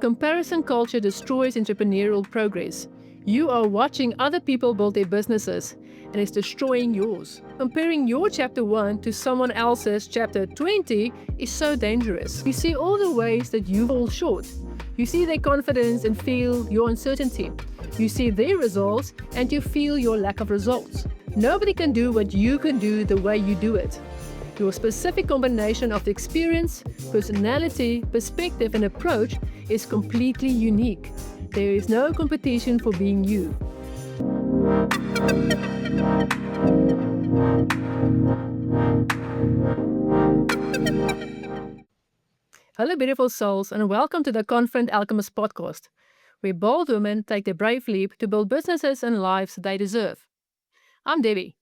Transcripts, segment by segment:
Comparison culture destroys entrepreneurial progress. You are watching other people build their businesses and it's destroying yours. Comparing your chapter 1 to someone else's chapter 20 is so dangerous. You see all the ways that you fall short. You see their confidence and feel your uncertainty. You see their results and you feel your lack of results. Nobody can do what you can do the way you do it. Your specific combination of experience, personality, perspective, and approach is completely unique. There is no competition for being you. Hello, beautiful souls, and welcome to the Confident Alchemist podcast, where bold women take the brave leap to build businesses and lives they deserve. I'm Debbie.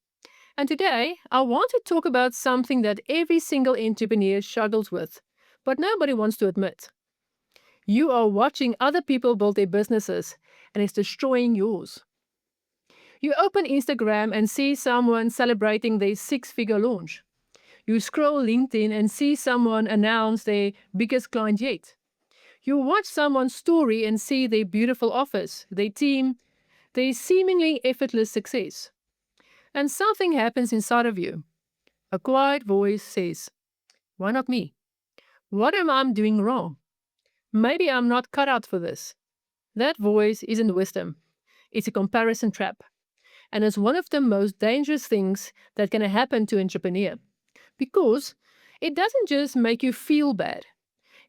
And today, I want to talk about something that every single entrepreneur struggles with, but nobody wants to admit. You are watching other people build their businesses, and it's destroying yours. You open Instagram and see someone celebrating their six-figure launch. You scroll LinkedIn and see someone announce their biggest client yet. You watch someone's story and see their beautiful office, their team, their seemingly effortless success. And something happens inside of you. A quiet voice says, "Why not me? What am I doing wrong? Maybe I'm not cut out for this." That voice isn't wisdom. It's a comparison trap. And it's one of the most dangerous things that can happen to an entrepreneur. Because it doesn't just make you feel bad.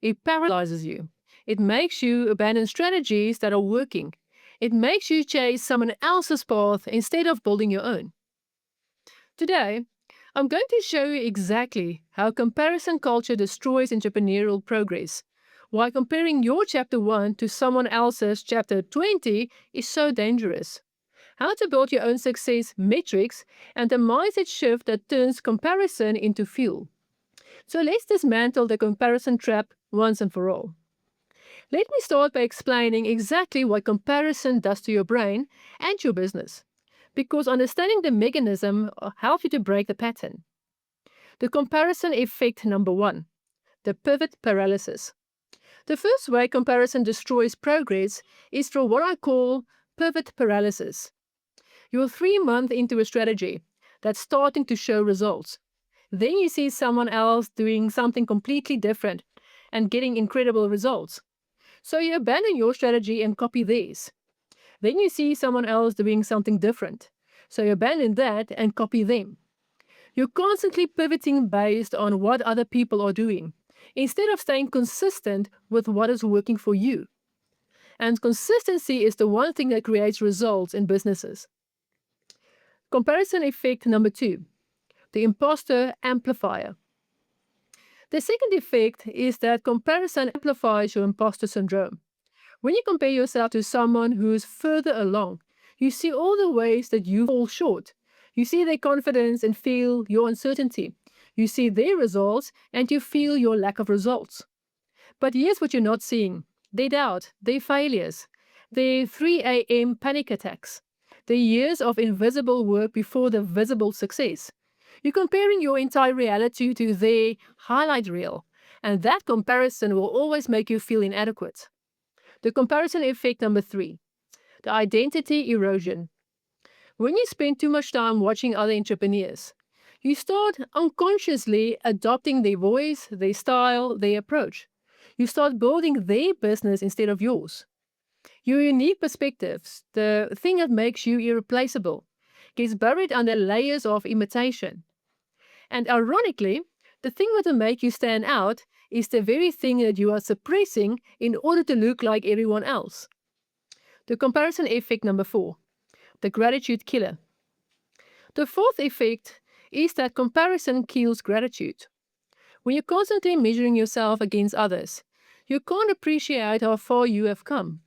It paralyzes you. It makes you abandon strategies that are working. It makes you chase someone else's path instead of building your own. Today, I'm going to show you exactly how comparison culture destroys entrepreneurial progress, why comparing your chapter 1 to someone else's chapter 20 is so dangerous, how to build your own success metrics, and a mindset shift that turns comparison into fuel. So let's dismantle the comparison trap once and for all. Let me start by explaining exactly what comparison does to your brain and your business, because understanding the mechanism helps you to break the pattern. The comparison effect number 1, the pivot paralysis. The first way comparison destroys progress is through what I call pivot paralysis. You're 3 months into a strategy that's starting to show results. Then you see someone else doing something completely different and getting incredible results. So you abandon your strategy and copy theirs. Then you see someone else doing something different. So you abandon that and copy them. You're constantly pivoting based on what other people are doing, instead of staying consistent with what is working for you. And consistency is the one thing that creates results in businesses. Comparison effect number 2, the imposter amplifier. The second effect is that comparison amplifies your imposter syndrome. When you compare yourself to someone who is further along, you see all the ways that you fall short. You see their confidence and feel your uncertainty. You see their results and you feel your lack of results. But here's what you're not seeing: their doubt, their failures, their 3 a.m. panic attacks, the years of invisible work before the visible success. You're comparing your entire reality to their highlight reel, and that comparison will always make you feel inadequate. The comparison effect number 3, the identity erosion. When you spend too much time watching other entrepreneurs, you start unconsciously adopting their voice, their style, their approach. You start building their business instead of yours. Your unique perspectives, the thing that makes you irreplaceable, gets buried under layers of imitation. And ironically, the thing that will make you stand out is the very thing that you are suppressing in order to look like everyone else. The comparison effect number 4, the gratitude killer. The fourth effect is that comparison kills gratitude. When you're constantly measuring yourself against others, you can't appreciate how far you have come.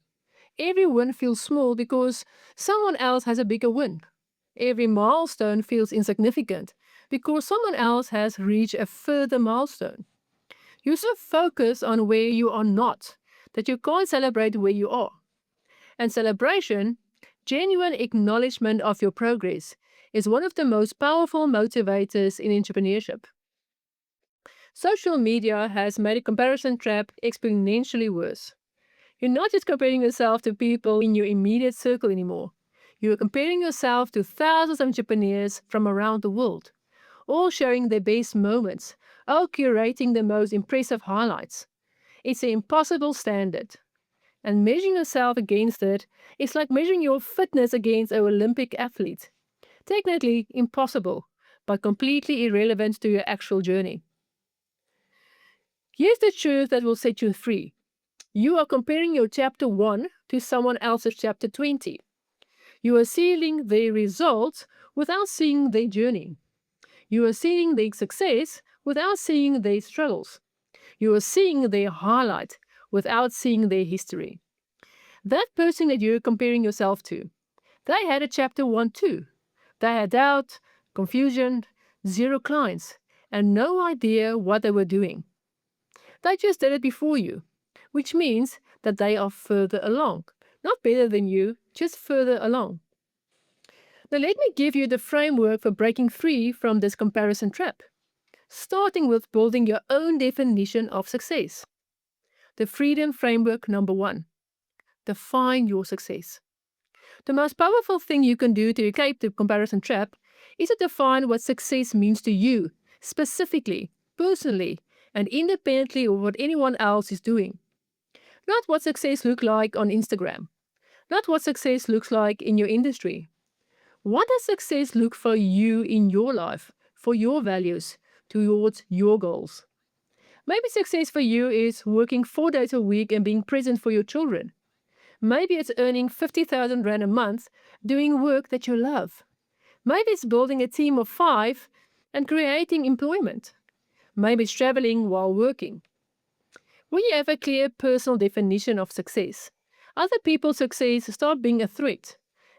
Every win feels small because someone else has a bigger win. Every milestone feels insignificant because someone else has reached a further milestone. You're so focused on where you are not that you can't celebrate where you are. And celebration, genuine acknowledgement of your progress, is one of the most powerful motivators in entrepreneurship. Social media has made a comparison trap exponentially worse. You're not just comparing yourself to people in your immediate circle anymore. You are comparing yourself to thousands of entrepreneurs from around the world, all sharing their best moments, all curating the most impressive highlights. It's an impossible standard. And measuring yourself against it is like measuring your fitness against an Olympic athlete. Technically impossible, but completely irrelevant to your actual journey. Here's the truth that will set you free. You are comparing your chapter 1 to someone else's chapter 20. You are seeing their results without seeing their journey. You are seeing their success without seeing their struggles. You are seeing their highlight without seeing their history. That person that you're comparing yourself to, they had a chapter 1 too. They had doubt, confusion, zero clients, and no idea what they were doing. They just did it before you, which means that they are further along. Not better than you, just further along. Now, let me give you the framework for breaking free from this comparison trap, starting with building your own definition of success. The freedom framework number 1: define your success. The most powerful thing you can do to escape the comparison trap is to define what success means to you, specifically, personally, and independently of what anyone else is doing. Not what success looks like on Instagram. Not what success looks like in your industry. What does success look for you in your life, for your values, towards your goals? Maybe success for you is working 4 days a week and being present for your children. Maybe it's earning 50,000 Rand a month doing work that you love. Maybe it's building a team of 5 and creating employment. Maybe it's traveling while working. When you have a clear personal definition of success, other people's success start being a threat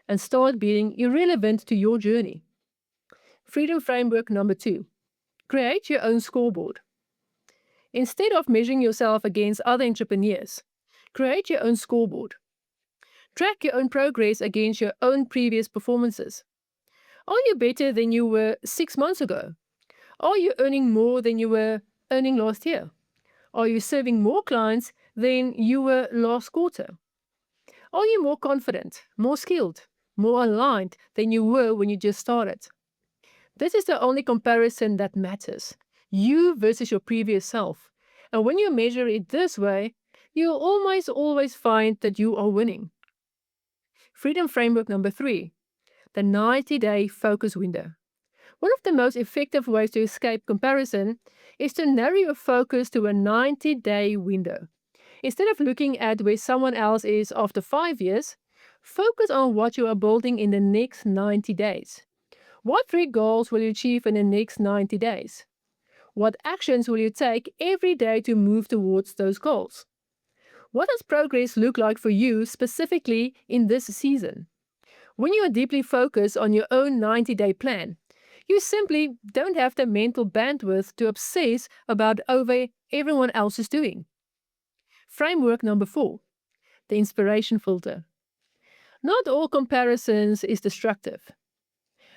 and start being irrelevant to your journey. Freedom framework number 2: create your own scoreboard. Instead of measuring yourself against other entrepreneurs, create your own scoreboard. Track your own progress against your own previous performances. Are you better than you were 6 months ago? Are you earning more than you were earning last year? Are you serving more clients than you were last quarter? Are you more confident, more skilled, more aligned than you were when you just started? This is the only comparison that matters. You versus your previous self. And when you measure it this way, you'll almost always find that you are winning. Freedom framework number 3: the 90-day focus window. One of the most effective ways to escape comparison is to narrow your focus to a 90-day window. Instead of looking at where someone else is after 5 years, focus on what you are building in the next 90 days. What 3 goals will you achieve in the next 90 days? What actions will you take every day to move towards those goals? What does progress look like for you specifically in this season? When you are deeply focused on your own 90-day plan, you simply don't have the mental bandwidth to obsess about over everyone else is doing. Framework number 4: the inspiration filter. Not all comparisons is destructive.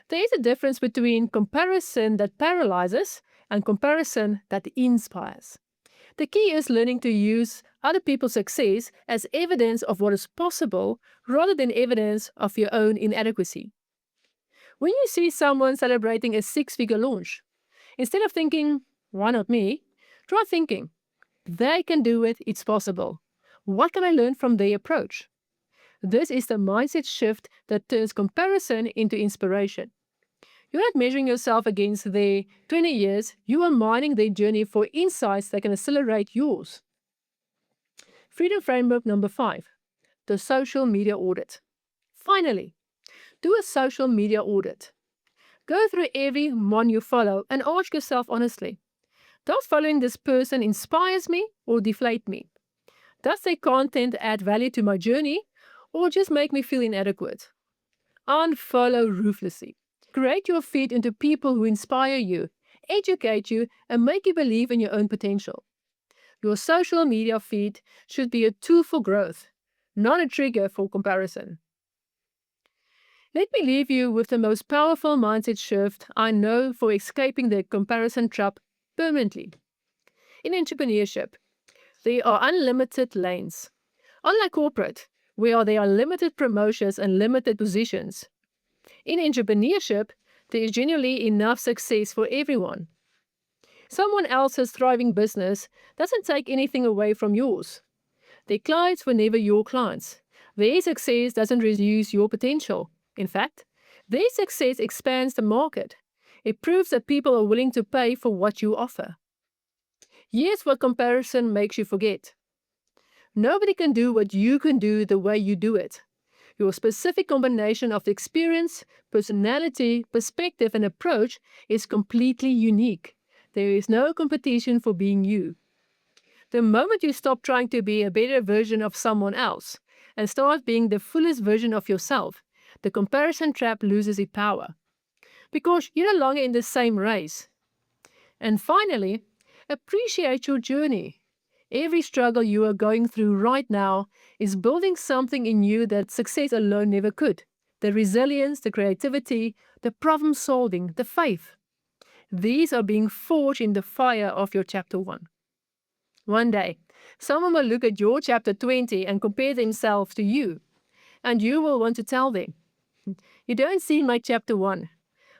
There is a difference between comparison that paralyzes and comparison that inspires. The key is learning to use other people's success as evidence of what is possible rather than evidence of your own inadequacy. When you see someone celebrating a 6-figure launch, instead of thinking, why not me? Try thinking, they can do it, it's possible. What can I learn from their approach? This is the mindset shift that turns comparison into inspiration. You're not measuring yourself against their 20 years, you are mining their journey for insights that can accelerate yours. Freedom framework number 5: the social media audit. Finally, do a social media audit. Go through every one you follow and ask yourself honestly, does following this person inspires me or deflate me? Does their content add value to my journey or just make me feel inadequate? Unfollow ruthlessly. Create your feed into people who inspire you, educate you, and make you believe in your own potential. Your social media feed should be a tool for growth, not a trigger for comparison. Let me leave you with the most powerful mindset shift I know for escaping the comparison trap permanently. In entrepreneurship, there are unlimited lanes. Unlike corporate, where there are limited promotions and limited positions, in entrepreneurship, there is generally enough success for everyone. Someone else's thriving business doesn't take anything away from yours. Their clients were never your clients. Their success doesn't reduce your potential. In fact, their success expands the market. It proves that people are willing to pay for what you offer. Here's what comparison makes you forget. Nobody can do what you can do the way you do it. Your specific combination of experience, personality, perspective, and approach is completely unique. There is no competition for being you. The moment you stop trying to be a better version of someone else and start being the fullest version of yourself, the comparison trap loses its power. Because you're no longer in the same race. And finally, appreciate your journey. Every struggle you are going through right now is building something in you that success alone never could. The resilience, the creativity, the problem solving, the faith. These are being forged in the fire of your chapter 1. One day, someone will look at your chapter 20 and compare themselves to you, and you will want to tell them, "You don't see my chapter 1,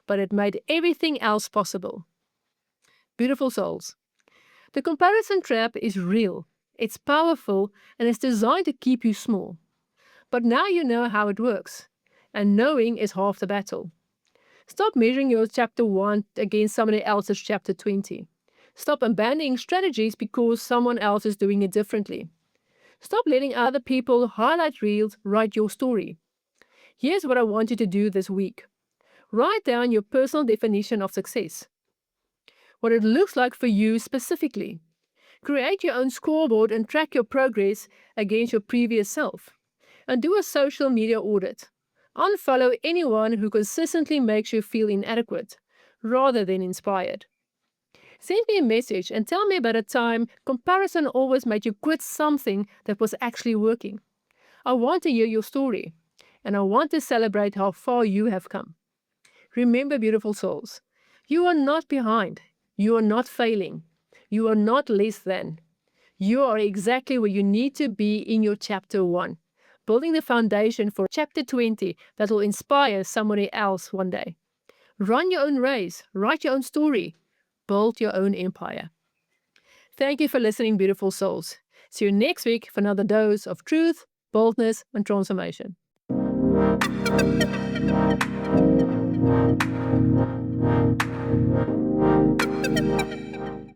but it made everything else possible." Beautiful souls. The comparison trap is real, it's powerful, and it's designed to keep you small. But now you know how it works, and knowing is half the battle. Stop measuring your chapter 1 against somebody else's chapter 20. Stop abandoning strategies because someone else is doing it differently. Stop letting other people highlight reels write your story. Here's what I want you to do this week. Write down your personal definition of success. What it looks like for you specifically. Create your own scoreboard and track your progress against your previous self. And do a social media audit. Unfollow anyone who consistently makes you feel inadequate, rather than inspired. Send me a message and tell me about a time comparison always made you quit something that was actually working. I want to hear your story, and I want to celebrate how far you have come. Remember, beautiful souls, you are not behind. You are not failing. You are not less than. You are exactly where you need to be in your chapter 1, building the foundation for chapter 20 that will inspire somebody else one day. Run your own race, write your own story, build your own empire. Thank you for listening, beautiful souls. See you next week for another dose of truth, boldness, and transformation.